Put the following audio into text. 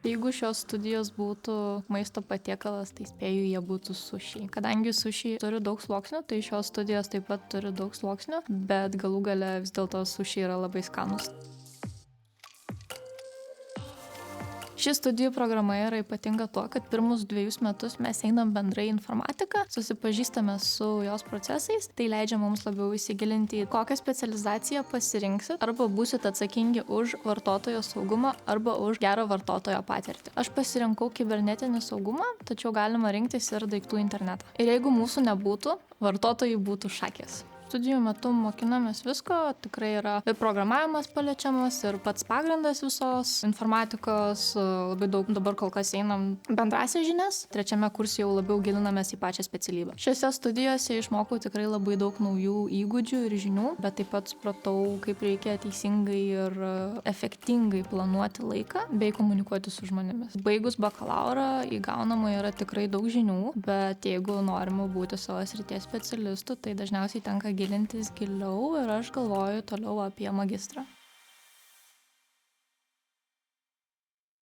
Jeigu šios studijos būtų maisto patiekalas, tai spėju jie būtų sušiai. Kadangi sušiai turi daug sluoksnių, tai šios studijos taip pat turi daug sluoksnių, bet galų gale vis dėlto sušiai yra labai skanus. Ši studijų programa yra ypatinga tuo, kad pirmus 2 metus mes einam bendrai į informatiką, susipažįstame su jos procesais, tai leidžia mums labiau įsigilinti į kokią specializaciją pasirinksit, arba būsit atsakingi už vartotojo saugumą, arba už gerą vartotojo patirtį. Aš pasirinkau kibernetinį saugumą, tačiau galima rinktis ir daiktų internetą. Ir jeigu mūsų nebūtų, vartotojai būtų šakės. Studijų metu mokinamės visko, tikrai yra ir programavimas paliečiamas, ir pats pagrindas visos informatikos, labai daug dabar kol kas einam bendrasias žinias, 3 kurse jau labiau gilinamės į pačią specialybę. Šiose studijose išmokau tikrai labai daug naujų įgūdžių ir žinių, bet taip pat supratau, kaip reikia teisingai ir efektingai planuoti laiką bei komunikuoti su žmonėmis. Baigus bakalaurą įgaunama yra tikrai daug žinių, bet jeigu norime būti savo srities specialistų, tai dažniausiai tenka gilintis giliau ir aš galvoju toliau apie magistrą.